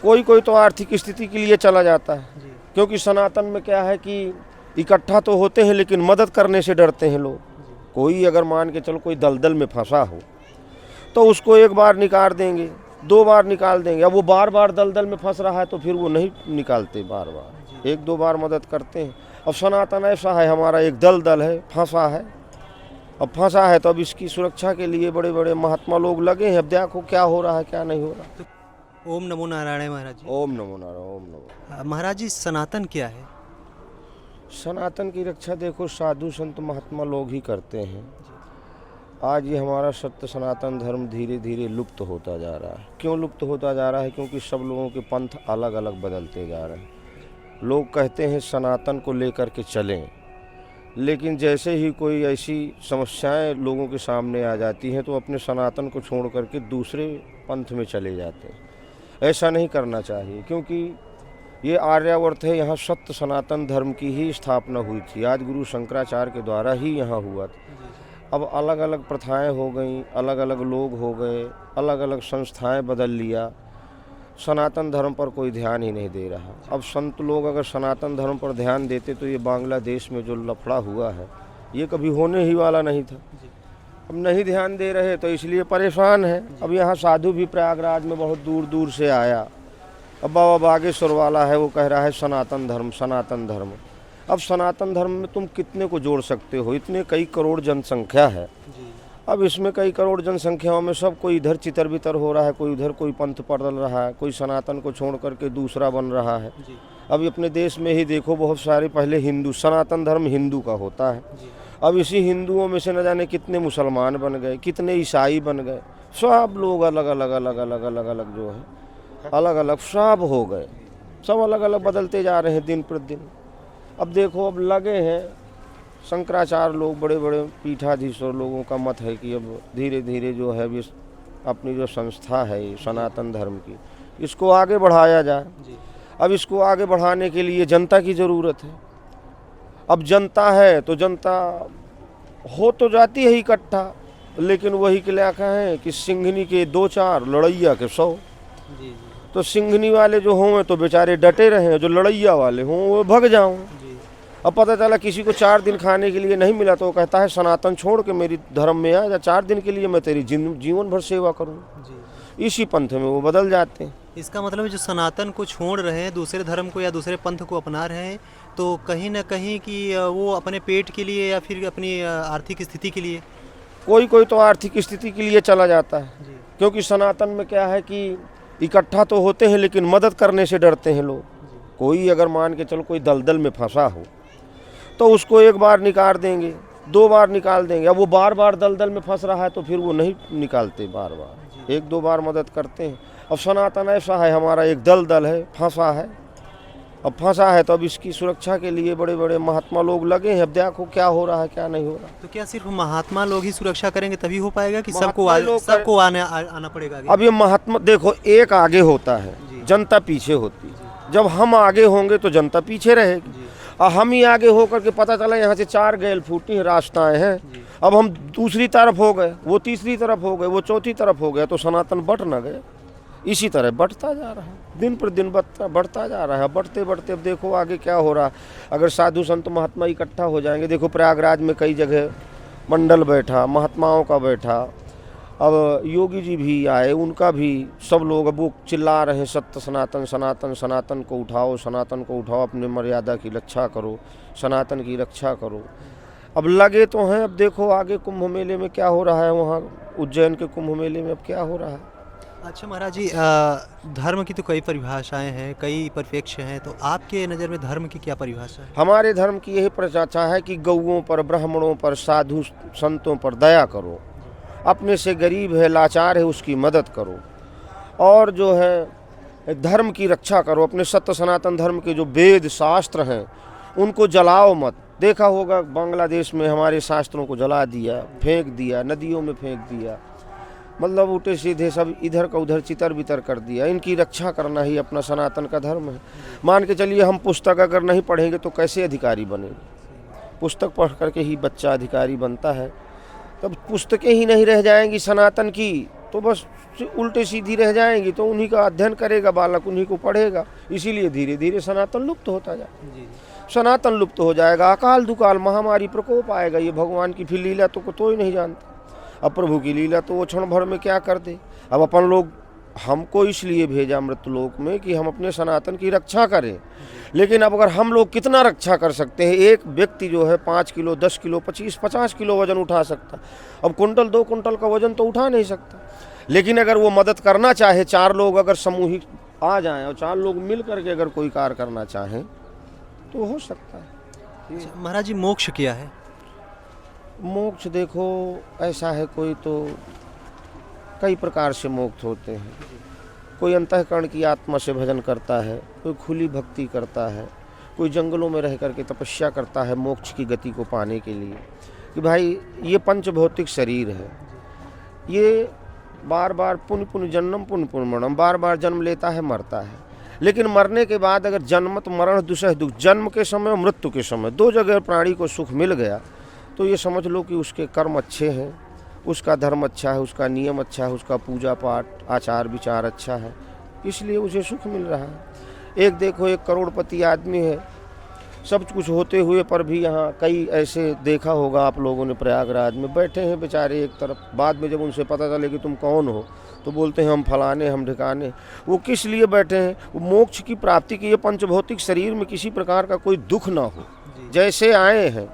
कोई कोई तो आर्थिक स्थिति के लिए चला जाता है, क्योंकि सनातन में क्या है कि इकट्ठा तो होते हैं लेकिन मदद करने से डरते हैं लोग। कोई अगर मान के चलो कोई दलदल में फंसा हो तो उसको एक बार निकाल देंगे, 2 बार निकाल देंगे। अब वो बार बार दलदल में फंस रहा है तो फिर वो नहीं निकालते, बार बार 1-2 बार मदद करते हैं। अब सनातन ऐसा है, हमारा एक दलदल है, फंसा है। अब फंसा है तो अब इसकी सुरक्षा के लिए बड़े बड़े महात्मा लोग लगे हैं। अब देखो क्या हो रहा है क्या नहीं हो रहा। ओम नमो नारायण महाराज जी। ओम नमो नारायण। ओम नमो। महाराज जी, सनातन क्या है? सनातन की रक्षा देखो साधु संत महात्मा लोग ही करते हैं। आज ये हमारा सत्य सनातन धर्म धीरे धीरे लुप्त होता जा रहा है। क्यों लुप्त होता जा रहा है? क्योंकि सब लोगों के पंथ अलग अलग बदलते जा रहे हैं। लोग कहते हैं सनातन को लेकर के चलें, लेकिन जैसे ही कोई ऐसी समस्याएं लोगों के सामने आ जाती हैं तो अपने सनातन को छोड़ करके दूसरे पंथ में चले जाते हैं। ऐसा नहीं करना चाहिए, क्योंकि ये आर्यावर्त है, यहाँ सत्य सनातन धर्म की ही स्थापना हुई थी। आज गुरु शंकराचार्य के द्वारा ही यहाँ हुआ था। अब अलग अलग प्रथाएं हो गई, अलग अलग लोग हो गए, अलग अलग संस्थाएं बदल लिया। सनातन धर्म पर कोई ध्यान ही नहीं दे रहा। अब संत लोग अगर सनातन धर्म पर ध्यान देते तो ये बांग्लादेश में जो लफड़ा हुआ है ये कभी होने ही वाला नहीं था। अब नहीं ध्यान दे रहे तो इसलिए परेशान है। अब यहाँ साधु भी प्रयागराज में बहुत दूर दूर से आया। अब बाबा बागेश्वर वाला है, वो कह रहा है सनातन धर्म सनातन धर्म। अब सनातन धर्म में तुम कितने को जोड़ सकते हो? इतने कई करोड़ जनसंख्या है। अब इसमें कई करोड़ जनसंख्याओं में सब कोई इधर चितर बितर हो रहा है, कोई उधर कोई पंथ बदल रहा है, कोई सनातन को छोड़ करके दूसरा बन रहा है। अब अपने देश में ही देखो, बहुत सारे पहले हिंदू, सनातन धर्म हिंदू का होता है। अब इसी हिंदुओं में से न जाने कितने मुसलमान बन गए, कितने ईसाई बन गए। सब लोग अलग अलग अलग अलग अलग अलग जो है अलग अलग सब हो गए, सब अलग अलग बदलते जा रहे हैं दिन प्रतिदिन। अब देखो, अब लगे हैं शंकराचार्य लोग, बड़े बड़े पीठाधीश्वर लोगों का मत है कि अब धीरे धीरे जो है अपनी जो संस्था है सनातन धर्म की, इसको आगे बढ़ाया जाए। अब इसको आगे बढ़ाने के लिए जनता की ज़रूरत है। अब जनता है तो जनता हो तो जाती है इकट्ठा, लेकिन वही क्या कहें कि सिंघनी के 2-4 लड़ैया के 100। तो सिंघनी वाले जो हों तो बेचारे डटे रहें, जो लड़ैया वाले हों वो भग जाऊं। अब पता चला किसी को 4 दिन खाने के लिए नहीं मिला तो वो कहता है सनातन छोड़ के मेरी धर्म में आ जा, 4 दिन के लिए मैं तेरी जीवन भर सेवा करूँ। इसी पंथ में वो बदल जाते हैं। इसका मतलब जो सनातन को छोड़ रहे हैं, दूसरे धर्म को या दूसरे पंथ को अपना रहे हैं, तो कहीं ना कहीं कि वो अपने पेट के लिए या फिर अपनी आर्थिक स्थिति के लिए, कोई कोई तो आर्थिक स्थिति के लिए चला जाता है। क्योंकि सनातन में क्या है कि इकट्ठा तो होते हैं लेकिन मदद करने से डरते हैं लोग। कोई अगर मान के चलो कोई दलदल में फंसा हो तो उसको एक बार निकाल देंगे, 2 बार निकाल देंगे। अब वो बार बार दलदल में फंस रहा है तो फिर वो नहीं निकालते, बार बार 1-2 बार मदद करते हैं। अब सनातन ऐसा है, हमारा एक दलदल है, फंसा है। अब फंसा है तो अब इसकी सुरक्षा के लिए बड़े बड़े महात्मा लोग लगे हैं। अब देखो क्या हो रहा है क्या नहीं हो रहा। तो क्या सिर्फ महात्मा लोग ही सुरक्षा करेंगे तभी हो पाएगा कि सबको आना पड़ेगा आगे? अब ये महात्मा देखो, एक आगे होता है, जनता पीछे होती है। जब हम आगे होंगे तो जनता पीछे रहेगी। और हम ही आगे होकर के पता चला यहाँ से 4 गैल फूटी रास्ताएं हैं, अब हम दूसरी तरफ हो गए, वो तीसरी तरफ हो गए, वो चौथी तरफ हो गया, तो सनातन बट न गए। इसी तरह बढ़ता जा रहा है, दिन पर दिन बढ़ता जा रहा है। बढ़ते बढ़ते अब देखो आगे क्या हो रहा है। अगर साधु संत महात्मा इकट्ठा हो जाएंगे, देखो प्रयागराज में कई जगह मंडल बैठा, महात्माओं का बैठा, अब योगी जी भी आए, उनका भी सब लोग अब वो चिल्ला रहे हैं सत्य सनातन सनातन, सनातन को उठाओ, सनातन को उठाओ, अपने मर्यादा की रक्षा करो, सनातन की रक्षा करो। अब लगे तो हैं। अब देखो आगे कुंभ मेले में क्या हो रहा है, वहाँ उज्जैन के कुंभ मेले में अब क्या हो रहा है। अच्छा महाराज जी, धर्म की तो कई परिभाषाएं हैं, कई परिप्रेक्ष्य हैं, तो आपके नज़र में धर्म की क्या परिभाषा है? हमारे धर्म की यही परिभाषा है कि गौओं पर, ब्राह्मणों पर, साधु संतों पर दया करो, अपने से गरीब है, लाचार है, उसकी मदद करो, और जो है धर्म की रक्षा करो। अपने सत्य सनातन धर्म के जो वेद शास्त्र हैं उनको जलाओ मत। देखा होगा बांग्लादेश में हमारे शास्त्रों को जला दिया, फेंक दिया, नदियों में फेंक दिया, मतलब उल्टे सीधे सब इधर का उधर चितर बितर कर दिया। इनकी रक्षा करना ही अपना सनातन का धर्म है। मान के चलिए हम पुस्तक अगर नहीं पढ़ेंगे तो कैसे अधिकारी बनेंगे? पुस्तक पढ़ करके ही बच्चा अधिकारी बनता है। तब पुस्तकें ही नहीं रह जाएंगी सनातन की तो बस उल्टे सीधी रह जाएंगी, तो उन्हीं का अध्ययन करेगा बालक, उन्हीं को पढ़ेगा। इसीलिए धीरे धीरे सनातन लुप्त होता जाए, जी सनातन लुप्त हो जाएगा। अकाल दुकाल महामारी प्रकोप आएगा। ये भगवान की फिर लीला तो कोई नहीं जानता। अब प्रभु की लीला तो वो क्षण भर में क्या कर दे। अब अपन लोग, हमको इसलिए भेजा मृत्युलोक में कि हम अपने सनातन की रक्षा करें। लेकिन अब अगर हम लोग कितना रक्षा कर सकते हैं? एक व्यक्ति जो है 5 किलो, 10 किलो, 25-50 किलो वजन उठा सकता। अब कुंटल 2 कुंटल का वजन तो उठा नहीं सकता। लेकिन अगर वो मदद करना चाहे, 4 लोग अगर सामूहिक आ जाएं और 4 लोग मिल करके अगर कोई कार्य करना चाहें तो हो सकता है। अच्छा, महाराज जी मोक्ष क्या है? मोक्ष देखो ऐसा है, कोई तो कई प्रकार से मोक्ष होते हैं। कोई अंतःकरण की आत्मा से भजन करता है, कोई खुली भक्ति करता है, कोई जंगलों में रह करके तपस्या करता है मोक्ष की गति को पाने के लिए। कि भाई ये पंच भौतिक शरीर है, ये बार बार पुण्य पुण्य जन्म पुण्य पुण्य मरणम, बार बार जन्म लेता है, मरता है। लेकिन मरने के बाद अगर जन्मत मरण दुसह दुख, जन्म के समय और मृत्यु के समय 2 जगह प्राणी को सुख मिल गया तो ये समझ लो कि उसके कर्म अच्छे हैं, उसका धर्म अच्छा है, उसका नियम अच्छा है, उसका पूजा पाठ आचार विचार अच्छा है, इसलिए उसे सुख मिल रहा है। एक देखो, एक करोड़पति आदमी है, सब कुछ होते हुए पर भी यहाँ कई ऐसे देखा होगा आप लोगों ने, प्रयागराज में बैठे हैं बेचारे एक तरफ। बाद में जब उनसे पता चले कि तुम कौन हो तो बोलते हैं हम फलाने, हम ढिकाने। वो किस लिए बैठे हैं? वो मोक्ष की प्राप्ति की। ये पंचभौतिक शरीर में किसी प्रकार का कोई दुख ना हो, जैसे आए हैं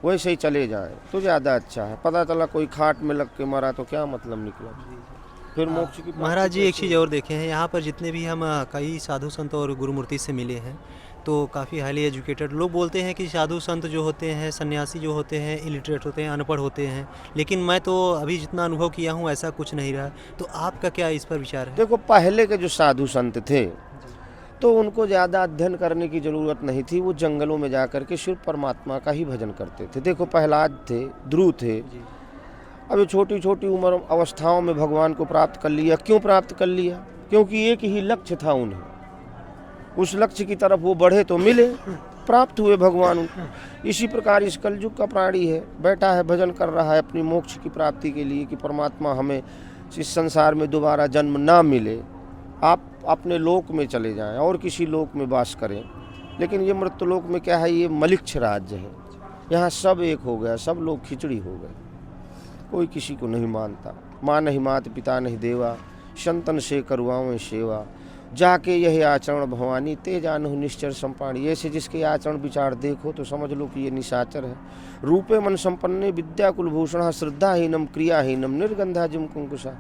वैसे ही चले जाएं तो ज़्यादा अच्छा है। पता चला कोई खाट में लग के मरा तो क्या मतलब निकला फिर मोक्ष की प्राप्ति। महाराज जी एक चीज़ और देखे हैं, यहाँ पर जितने भी हम कई साधु संत और गुरुमूर्ति से मिले हैं तो काफ़ी हाईली एजुकेटेड लोग बोलते हैं कि साधु संत जो होते हैं, सन्यासी जो होते हैं, इलिटरेट होते हैं, अनपढ़ होते हैं। लेकिन मैं तो अभी जितना अनुभव किया हूँ ऐसा कुछ नहीं रहा। तो आपका क्या इस पर विचार है? देखो, पहले के जो साधु संत थे तो उनको ज़्यादा अध्ययन करने की ज़रूरत नहीं थी। वो जंगलों में जा कर के सिर्फ परमात्मा का ही भजन करते थे। देखो, प्रहलाद थे, ध्रुव थे, अब छोटी छोटी उम्र अवस्थाओं में भगवान को प्राप्त कर लिया। क्यों प्राप्त कर लिया? क्योंकि एक ही लक्ष्य था उन्हें, उस लक्ष्य की तरफ वो बढ़े तो मिले, प्राप्त हुए भगवान उनको। इसी प्रकार इस कलयुग का प्राणी है, बैठा है, भजन कर रहा है अपनी मोक्ष की प्राप्ति के लिए कि परमात्मा हमें इस संसार में दोबारा जन्म ना मिले, आप अपने लोक में चले जाएं और किसी लोक में वास करें। लेकिन ये मृत्युलोक में क्या है? ये मलिक्ष राज्य है। यहाँ सब एक हो गया, सब लोग खिचड़ी हो गए, कोई किसी को नहीं मानता। माँ नहीं मात पिता नहीं देवा, संतन से करुआवें सेवा, जाके यह आचरण भवानी ते जानहु निश्चर संपाणी। ऐसे जिसके आचरण विचार देखो तो समझ लो कि ये निशाचर है। रूपे मन संपन्ने विद्या कुलभूषण, श्रद्धाहीनम क्रियाहीनम निर्गंधा जिम कुंकुशा।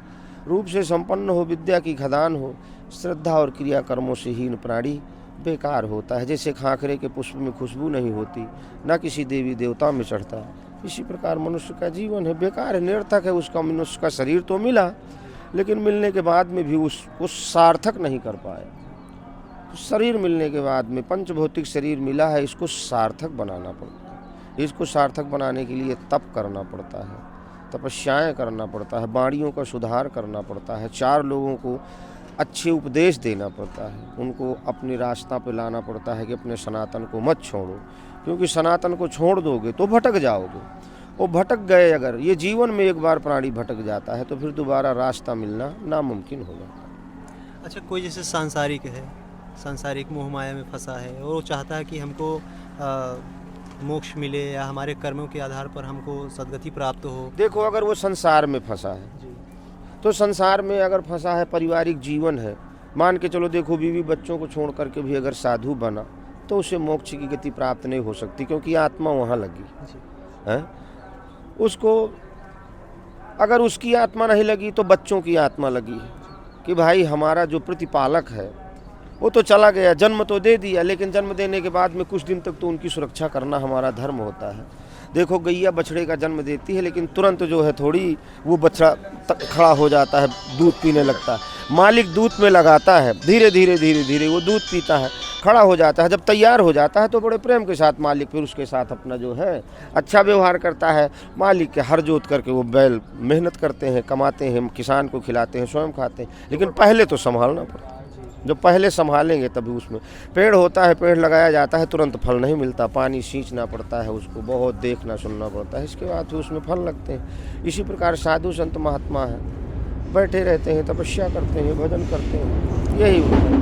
रूप से संपन्न हो, विद्या की खदान हो, श्रद्धा और क्रिया कर्मों से हीन प्राणी बेकार होता है। जैसे खाखरे के पुष्प में खुशबू नहीं होती, ना किसी देवी देवता में चढ़ता, इसी प्रकार मनुष्य का जीवन है, बेकार है, निरर्थक है। उसका मनुष्य का शरीर तो मिला, लेकिन मिलने के बाद में भी उसको सार्थक नहीं कर पाए। शरीर मिलने के बाद में पंचभौतिक शरीर मिला है, इसको सार्थक बनाना पड़ता है। इसको सार्थक बनाने के लिए तप करना पड़ता है, तपस्याएं करना पड़ता है, वाणियों का सुधार करना पड़ता है, 4 लोगों को अच्छे उपदेश देना पड़ता है, उनको अपने रास्ता पे लाना पड़ता है कि अपने सनातन को मत छोड़ो, क्योंकि सनातन को छोड़ दोगे तो भटक जाओगे। वो भटक गए, अगर ये जीवन में एक बार प्राणी भटक जाता है तो फिर दोबारा रास्ता मिलना नामुमकिन हो जाता है। अच्छा, कोई जैसे सांसारिक है, सांसारिक मोह माया में फंसा है और वो चाहता है कि हमको मोक्ष मिले या हमारे कर्मों के आधार पर हमको सद्गति प्राप्त हो। देखो, अगर वो संसार में फंसा है तो संसार में अगर फंसा है, पारिवारिक जीवन है, मान के चलो, देखो बीवी बच्चों को छोड़ करके भी अगर साधु बना तो उसे मोक्ष की गति प्राप्त नहीं हो सकती, क्योंकि आत्मा वहाँ लगी है। उसको अगर उसकी आत्मा नहीं लगी तो बच्चों की आत्मा लगी है कि भाई हमारा जो प्रतिपालक है वो तो चला गया, जन्म तो दे दिया, लेकिन जन्म देने के बाद में कुछ दिन तक तो उनकी सुरक्षा करना हमारा धर्म होता है। देखो, गैया बछड़े का जन्म देती है, लेकिन तुरंत जो है थोड़ी वो बछड़ा खड़ा हो जाता है, दूध पीने लगता है। मालिक दूध में लगाता है, धीरे धीरे धीरे धीरे वो दूध पीता है, खड़ा हो जाता है। जब तैयार हो जाता है तो बड़े प्रेम के साथ मालिक फिर उसके साथ अपना जो है अच्छा व्यवहार करता है। मालिक के हर जोत करके वो बैल मेहनत करते हैं, कमाते हैं, किसान को खिलाते हैं, स्वयं खाते हैं, लेकिन पहले तो संभालना पड़ता है। जो पहले संभालेंगे तभी उसमें पेड़ होता है, पेड़ लगाया जाता है, तुरंत फल नहीं मिलता, पानी सींचना पड़ता है, उसको बहुत देखना सुनना पड़ता है, इसके बाद उसमें फल लगते हैं। इसी प्रकार साधु संत महात्मा है, बैठे रहते हैं, तपस्या करते हैं, भजन करते हैं, यही होता है।